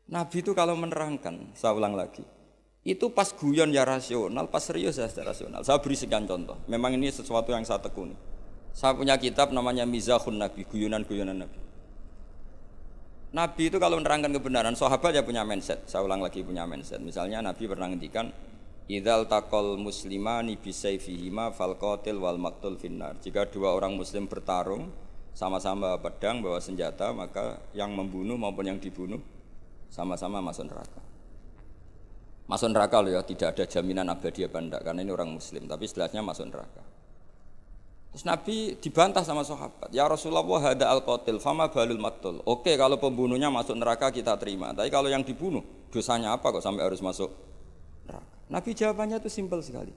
Nabi itu kalau menerangkan, saya ulang lagi, itu pas guyon ya rasional, pas serius ya rasional. Saya beri sekian contoh. Memang ini sesuatu yang saya tekuni. Saya punya kitab namanya Mizahun Nabi, guyonan-guyonan Nabi. Nabi itu kalau menerangkan kebenaran, sahabat ya punya mindset. Saya ulang lagi punya mindset. Misalnya Nabi pernah ngendikan, idzal taqal muslimani bisayfihima fal qatil wal maqtul finnar. Jika dua orang muslim bertarung sama-sama pedang bawa senjata, maka yang membunuh maupun yang dibunuh sama-sama masuk neraka. Masuk neraka loh ya, tidak ada jaminan abadi apa enggak, karena ini orang muslim, tapi setelahnya masuk neraka. Terus Nabi dibantah sama sahabat, ya Rasulullah hada al-qatil fama balul maqtul. Oke, kalau pembunuhnya masuk neraka kita terima, tapi kalau yang dibunuh dosanya apa kok sampai harus masuk neraka? Nabi jawabannya itu simpel sekali.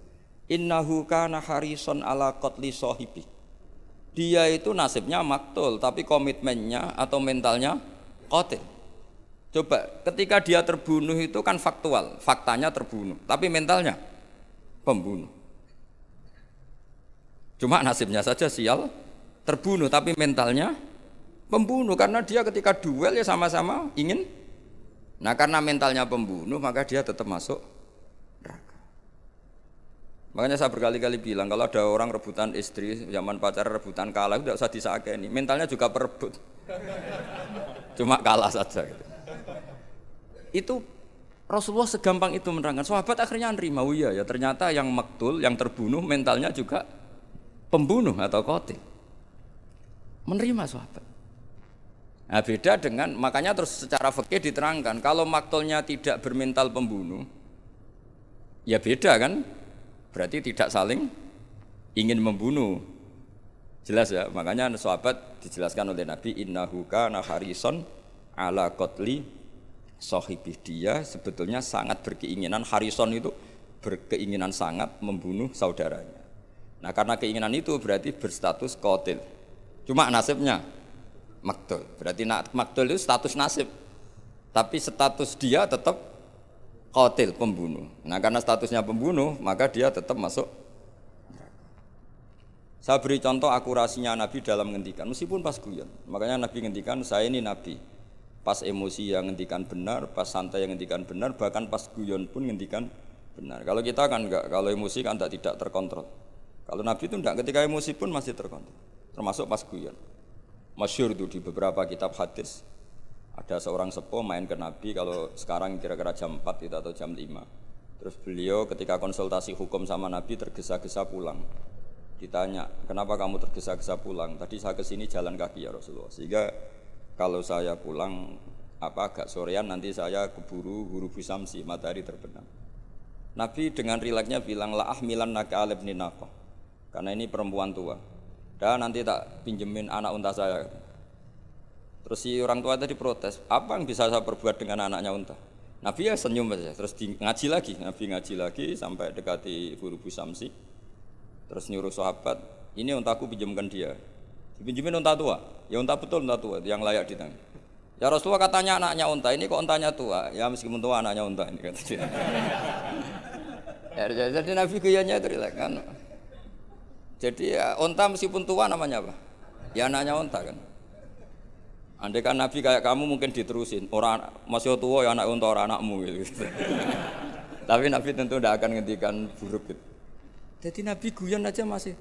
Innahu kana harison ala qatli sahibi. Dia itu nasibnya maktul, tapi komitmennya atau mentalnya qatil. Coba, ketika dia terbunuh itu kan faktual, faktanya terbunuh, tapi mentalnya pembunuh. Cuma nasibnya saja sial, terbunuh, tapi mentalnya pembunuh, karena dia ketika duel ya sama-sama ingin. Nah, karena mentalnya pembunuh, maka dia tetap masuk neraka. Makanya saya berkali-kali bilang, kalau ada orang rebutan istri, zaman pacar rebutan kalah, tidak usah disakeni, mentalnya juga perebut. Cuma kalah saja gitu. Itu Rasulullah segampang itu menerangkan. Sahabat akhirnya nerima, oh iya ya ternyata yang maktul, yang terbunuh mentalnya juga pembunuh atau qatil. Menerima sahabat. Nah, beda dengan, makanya terus secara fikih diterangkan, kalau maktulnya tidak bermental pembunuh, ya beda kan? Berarti tidak saling ingin membunuh. Jelas ya, makanya sahabat dijelaskan oleh Nabi, innahu kana harison ala qatli sahibih. Dia sebetulnya sangat berkeinginan, harison itu berkeinginan sangat membunuh saudaranya. Nah, karena keinginan itu berarti berstatus qatil. Cuma nasibnya maktul. Berarti maktul itu status nasib. Tapi status dia tetap qatil, pembunuh. Nah, karena statusnya pembunuh, maka dia tetap masuk. Saya beri contoh akurasinya Nabi dalam ngendikan, meskipun pas guyon. Makanya Nabi ngendikan, saya ini Nabi. Pas emosi yang ngendikan benar, pas santai yang ngendikan benar, bahkan pas guyon pun ngendikan benar. Kalau kita kan enggak, kalau emosi kan tidak terkontrol. Kalau Nabi itu enggak, ketika emosi pun masih terkontrol, termasuk pas guyon. Masyhur itu di beberapa kitab hadis. Ada seorang sepuh main ke Nabi, kalau sekarang kira-kira jam 4 itu atau jam 5. Terus beliau ketika konsultasi hukum sama Nabi tergesa-gesa pulang. Ditanya, kenapa kamu tergesa-gesa pulang? Tadi saya kesini jalan kaki ya Rasulullah, sehingga kalau saya pulang agak sorean nanti saya keburu huru bisamsi, matahari terbenam. Nabi dengan rileksnya bilang la ahmilan naka alibni naqah, karena ini perempuan tua, dan nanti tak pinjemin anak unta saya. Terus si orang tua tadi protes, apa yang bisa saya perbuat dengan anaknya unta? Nabi ya senyum saja, terus ngaji lagi. Nabi ngaji lagi sampai dekati huru bisamsi. Terus nyuruh sahabat, ini untaku pinjamkan dia. Dipinjemin unta tua, ya unta betul unta tua yang layak ditangani. Ya Rasulullah katanya anaknya unta, ini kok untanya tua? Ya meskipun tua anaknya unta ini kata dia. Ya, jadi Nabi gayanya itu kan. Jadi ya, unta meskipun tua namanya apa? Ya anaknya unta kan. Andai kan Nabi kayak kamu mungkin diterusin, orang masih tua ya anak unta orang anakmu gitu. Tapi Nabi tentu tidak akan ngendikan buruk gitu. Jadi Nabi guyon aja masih.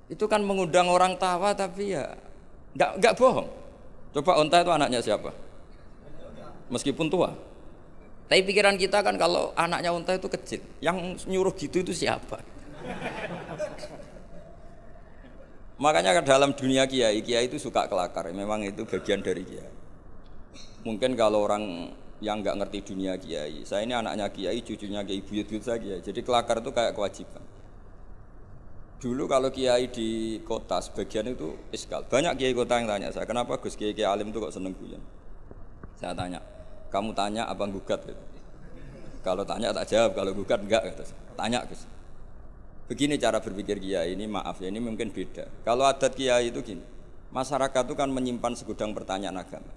Itu kan mengundang orang tawa, tapi ya enggak bohong. Coba unta itu anaknya siapa? Meskipun tua. Tapi pikiran kita kan kalau anaknya unta itu kecil, yang nyuruh gitu itu siapa? Makanya dalam dunia kiai itu suka kelakar. Memang itu bagian dari kiai. Mungkin kalau orang yang enggak ngerti dunia kiai, saya ini anaknya kiai, cucunya kiai, buyut-buyut saya kiai. Jadi kelakar itu kayak kewajiban. Dulu kalau kiai di kota sebagian itu iskal. Banyak kiai kota yang tanya saya, kenapa Gus kiai alim itu kok seneng guyon? Saya tanya, kamu tanya apa gugat? Gitu. Kalau tanya tak jawab, kalau gugat enggak. Gitu. Tanya Gus. Begini cara berpikir kiai ini, maaf ya ini mungkin beda. Kalau adat kiai itu gini, masyarakat itu kan menyimpan segudang pertanyaan agama.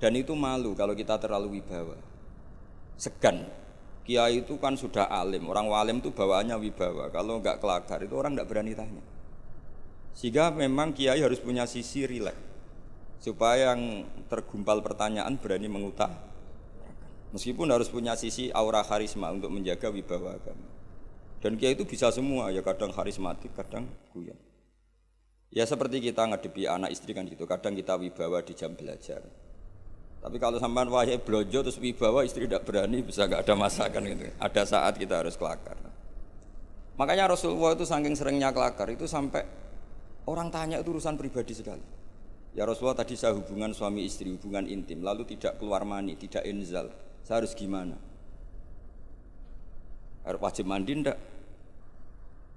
Dan itu malu kalau kita terlalu wibawa. Segan. Kiai itu kan sudah alim, orang walim itu bawaannya wibawa. Kalau enggak kelakar itu orang enggak berani tanya. Sehingga memang kiai harus punya sisi rileks supaya yang tergumpal pertanyaan berani mengutarakan. Meskipun harus punya sisi aura karisma untuk menjaga wibawa agama. Dan kiai itu bisa semua, ya kadang karismatik, kadang guyon. Ya seperti kita ngadepi anak istri kan gitu, kadang kita wibawa di jam belajar. Tapi kalau sampean wahai blojo terus wibawa istri tidak berani, bisa gak ada masakan gitu. Ada saat kita harus kelakar. Makanya Rasulullah itu saking seringnya kelakar itu sampai orang tanya itu urusan pribadi sekali. Ya Rasulullah tadi saya hubungan suami istri, hubungan intim, lalu tidak keluar mani, tidak inzal. Saya harus gimana? Harus wajib mandi enggak?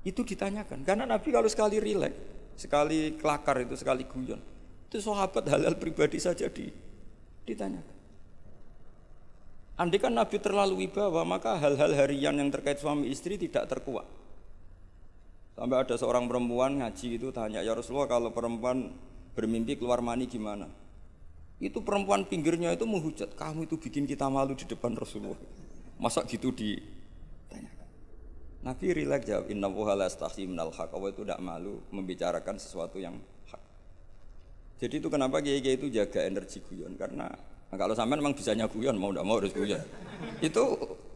Itu ditanyakan. Karena Nabi kalau sekali rileks, sekali kelakar itu, sekali guyon, itu sahabat halal pribadi saja ditanyakan. Andai kan Nabi terlalu wibawa, maka hal-hal harian yang terkait suami istri tidak terkuak. Sampai ada seorang perempuan ngaji itu tanya, ya Rasulullah kalau perempuan bermimpi keluar mani gimana? Itu perempuan pinggirnya itu menghujat, kamu itu bikin kita malu di depan Rasulullah. Masa gitu ditanyakan? Nabi rileks jawab, innallaha la yastahi minal haq. Allah itu tidak malu membicarakan sesuatu yang hak. Jadi itu kenapa kiai-kiai itu jaga energi guyon, karena kalau sampean memang bisanya guyon, mau tidak mau harus guyon.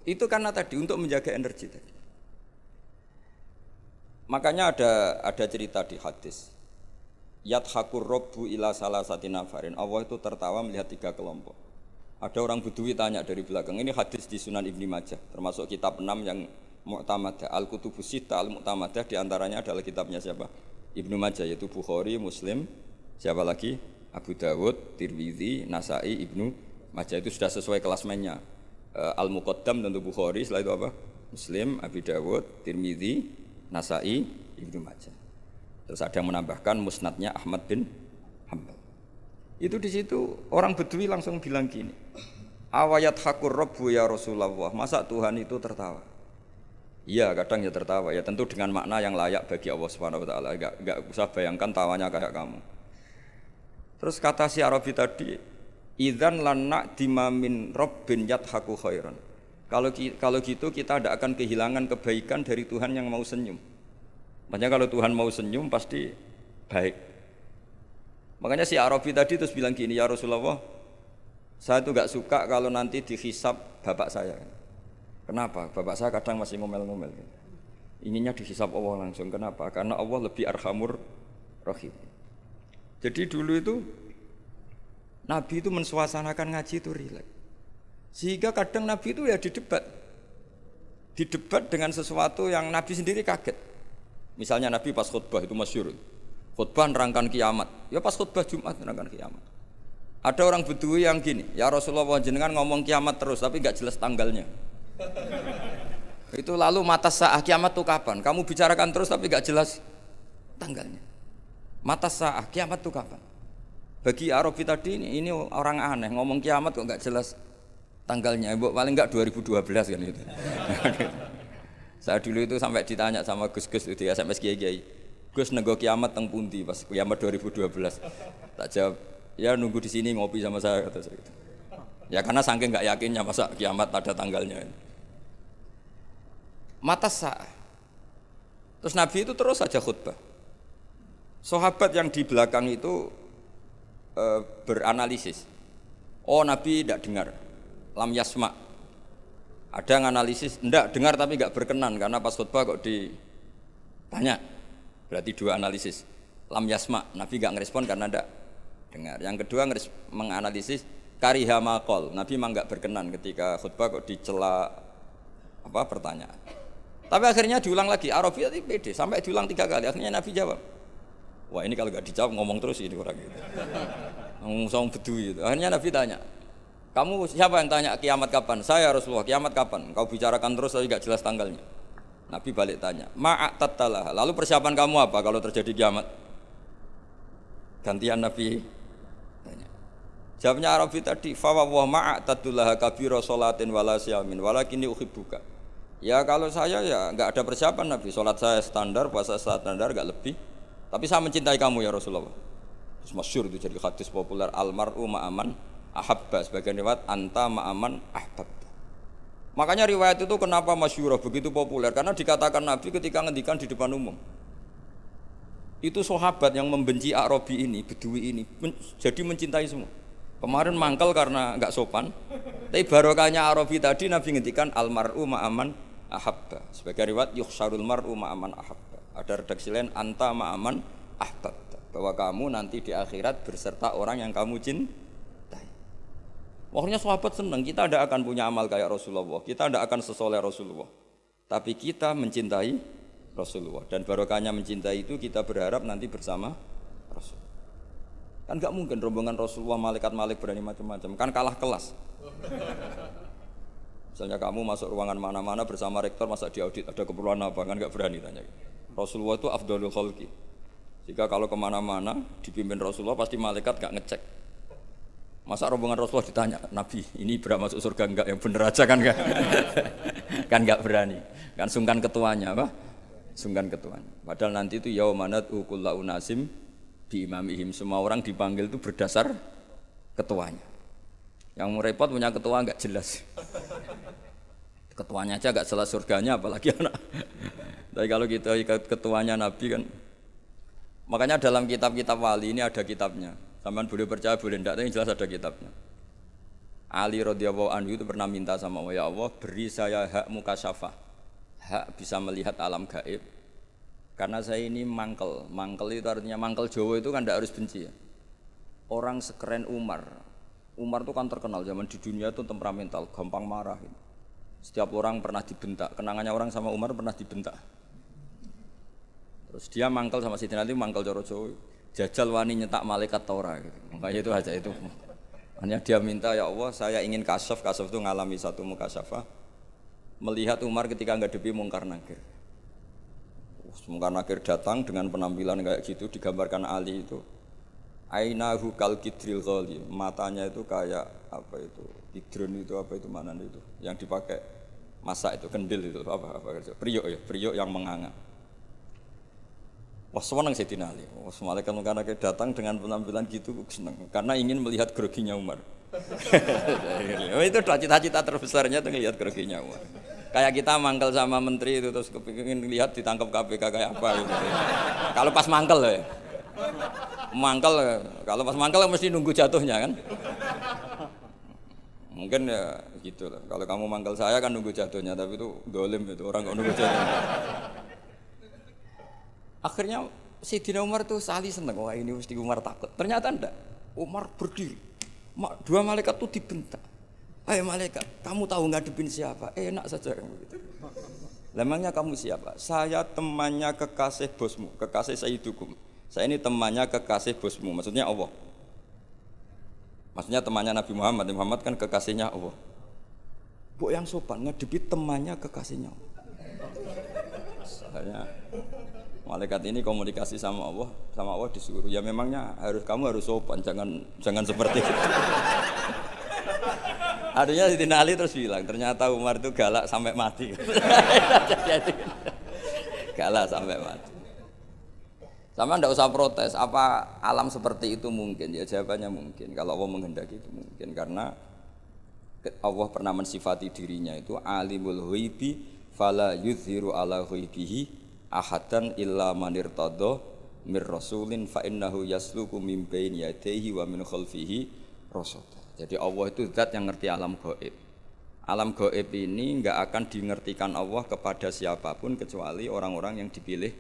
Itu karena tadi untuk menjaga energi tadi. Makanya ada cerita di hadis. Yadhakur robbu ila salasati nafarin. Allah itu tertawa melihat 3 kelompok. Ada orang Bedui tanya dari belakang. Ini hadis di Sunan Ibnu Majah, termasuk kitab 6 yang mu'tamadah. Al-Kutubus Sittah al-Mu'tamadah diantaranya adalah kitabnya siapa? Ibnu Majah, yaitu Bukhari, Muslim, siapa lagi? Abu Dawud, Tirmidzi, Nasai, Ibnu Majah. Itu sudah sesuai klasmennya. Al-Muqaddam tentu Bukhari, setelah itu apa? Muslim, Abu Dawud, Tirmidzi, Nasai, Ibnu Majah. Terus ada yang menambahkan musnadnya Ahmad bin Hanbal. Itu di situ orang Bedui langsung bilang gini, awayat hakur robbu ya Rasulullah, masa Tuhan itu tertawa? Iya, kadang ya tertawa, ya tentu dengan makna yang layak bagi Allah Subhanahu wa taala. Enggak usah bayangkan tawanya kayak kamu. Terus kata si Arabi tadi, idzan lana dimamin rabbin yadhaku khairan. Kalau gitu kita tidak akan kehilangan kebaikan dari Tuhan yang mau senyum. Makanya kalau Tuhan mau senyum pasti baik. Makanya si Arabi tadi terus bilang gini, ya Rasulullah, saya itu gak suka kalau nanti dihisab bapak saya. Kenapa? Bapak saya kadang masih ngomel-ngomel. Inginnya dihisab Allah langsung. Kenapa? Karena Allah lebih arhamur rahim. Jadi dulu itu Nabi itu mensuasanakan ngaji itu rileks. Sehingga kadang Nabi itu ya didebat dengan sesuatu yang Nabi sendiri kaget. Misalnya Nabi pas khutbah itu masyhur. Khutbah nerangkan kiamat. Ya pas khutbah Jumat nerangkan kiamat. Ada orang Bedui yang gini, ya Rasulullah jenengan ngomong kiamat terus tapi enggak jelas tanggalnya. Itu lalu mata sa'ah kiamat itu kapan? Kamu bicarakan terus tapi enggak jelas tanggalnya. Mata sa'ah kiamat itu kapan? Bagi Arabi tadi ini orang aneh, ngomong kiamat kok enggak jelas tanggalnya. Paling enggak 2012 kan itu. Saya dulu itu sampai ditanya sama Gus-Gus itu di SMS Kiai, Gus nego kiamat teng pundi pas kiamat 2012. Tak jawab, ya nunggu di sini ngopi sama saya kata saya. Ya karena saking nggak yakinnya masa kiamat ada tanggalnya. Mata sa'ah. Terus Nabi itu terus saja khutbah. Sahabat yang di belakang itu beranalisis. Oh Nabi tidak dengar, lam yasma. Ada yang analisis, enggak dengar tapi enggak berkenan karena pas khutbah kok ditanya. Berarti 2 analisis. Lam yasma, Nabi enggak ngerespon karena enggak dengar. Yang kedua menganalisis kariha maqal. Nabi memang enggak berkenan ketika khutbah kok dicela pertanyaan. Tapi akhirnya diulang lagi. Arabi tadi pede sampai diulang 3 kali. Akhirnya Nabi jawab. Wah, ini kalau enggak dijawab ngomong terus ini orang gitu. Ngomong Bedui itu. Akhirnya Nabi tanya, kamu siapa yang tanya kiamat kapan? Saya Rasulullah, kiamat kapan? Kau bicarakan terus tapi enggak jelas tanggalnya. Nabi balik tanya, ma'atattalah. Lalu persiapan kamu apa kalau terjadi kiamat? Gantian Nabi tanya. Jawabnya Arabi tadi, fa wa ma'atattalah kabira sholatin wala siyamin walakinni uhibbuka. Ya kalau saya ya enggak ada persiapan Nabi, salat saya standar, puasa standar enggak lebih. Tapi saya mencintai kamu ya Rasulullah. Terus masyhur itu jadi hadis populer, almar'u ma'aman ahabba, sebagian riwayat anta ma'aman ahbab. Makanya riwayat itu kenapa masyhur begitu populer, karena dikatakan Nabi ketika ngendikan di depan umum. Itu sahabat yang membenci Arabi ini, Bedui ini jadi mencintai semua. Kemarin mangkel karena enggak sopan. Tapi barokahnya Arabi tadi Nabi ngendikan almar'u ma'aman ahabba. Sebagai riwayat yuhsyarul mar'u ma'aman ahabba. Ada redaksi lain anta ma'aman ahbabta. Bahwa kamu nanti di akhirat berserta orang yang kamu cintai. Makanya sahabat senang, kita tidak akan punya amal kayak Rasulullah. Kita tidak akan sesoleh Rasulullah. Tapi kita mencintai Rasulullah. Dan barokahnya mencintai itu kita berharap nanti bersama Rasul. Kan gak mungkin rombongan Rasulullah malaikat-malaikat berani macam-macam, kan kalah kelas. Misalnya kamu masuk ruangan mana-mana bersama rektor, masa diaudit ada keperluan apa, kan gak berani tanya. Rasulullah itu afdhalul khalqi. Jika kalau kemana-mana dipimpin Rasulullah pasti malaikat gak ngecek. Masa rombongan Rasulullah ditanya, Nabi ini berapa masuk surga enggak, yang bener aja kan gak? Kan gak berani, kan sungkan ketuanya apa? Sungkan ketuanya. Padahal nanti itu yaumanat kullu unasim bi imamihim, semua orang dipanggil itu berdasar ketuanya. Yang repot punya ketua enggak jelas. Ketuanya aja enggak jelas surganya apalagi anak. Tapi kalau kita ikut ketuanya Nabi kan. Makanya dalam kitab-kitab wali ini ada kitabnya. Sampean boleh percaya boleh enggak, tapi jelas ada kitabnya. Ali radhiyallahu anhu itu pernah minta sama Allah, ya Allah beri saya hak mukasyafah. Hak bisa melihat alam gaib. Karena saya ini mangkel itu artinya mangkel Jawa itu kan tidak harus benci ya. Orang sekeren Umar itu kan terkenal zaman di dunia itu temperamental, gampang marah. Setiap orang pernah dibentak, kenangannya orang sama Umar pernah dibentak. Terus dia mangkel sama Sidina Ali, mangkel Jawa Jawa, jajal wani nyetak malaikat Taura gitu. Makanya itu aja itu. Hanya dia minta ya Allah saya ingin kasaf itu ngalami satu mukasyafah, melihat Umar ketika ngadepi mungkar nakir. Mungkar nakir datang dengan penampilan kayak gitu, digambarkan Ali itu ainahu kal kidril ghali, matanya itu kayak apa itu kidron itu apa itu mana itu yang dipakai masak itu kendil itu apa priok yang menganga. Wah seneng Sayyidina Ali. Wah malaikat mungkar nakir datang dengan penampilan gitu seneng karena ingin melihat groginya Umar. Itu cita-cita terbesarnya tuh melihat groginya Umar. Kayak kita mangkel sama menteri itu terus kepingin lihat ditangkap KPK kayak apa gitu. Kalau pas mangkel ya. Kalau pas mangkel mesti nunggu jatuhnya kan. Mungkin ya gitu lah. Kalau kamu mangkel saya kan nunggu jatuhnya, tapi itu dolim itu orang kok nunggu jatuhnya. Akhirnya Sayyidina Umar tuh sali seneng, wah ini mesti Umar takut. Ternyata enggak. Umar berdiri. Dua malaikat tuh dibentak. Hai malaikat, kamu tahu ngadepin siapa? Enak saja kamu gitu. Lemangnya kamu siapa? Saya temannya kekasih bosmu, kekasih Sayyidukum. Saya ini temannya kekasih bosmu, maksudnya Allah. Maksudnya temannya Nabi Muhammad. Nabi Muhammad kan kekasihnya Allah. Bu yang sopan ngadepi temannya kekasihnya Allah. Saya malaikat ini komunikasi sama Allah disuruh. Ya memangnya kamu harus sopan, jangan seperti itu. Artinya Sayyidina Ali terus bilang, ternyata Umar itu galak sampai mati. Galak sampai mati. Sama ndak usah protes, apa alam seperti itu mungkin? Ya jawabannya mungkin. Kalau Allah menghendaki itu mungkin karena Allah pernah mensifati dirinya itu alimul ghaibi fala yuzhiru ala ghaibihi ahadan illa man irtada mir rasulin fa innahu yasluku min baini yadayhi wa min khalfihi rasad. Jadi Allah itu zat yang ngerti alam gaib. Alam gaib ini enggak akan dingertikan Allah kepada siapapun kecuali orang-orang yang dipilih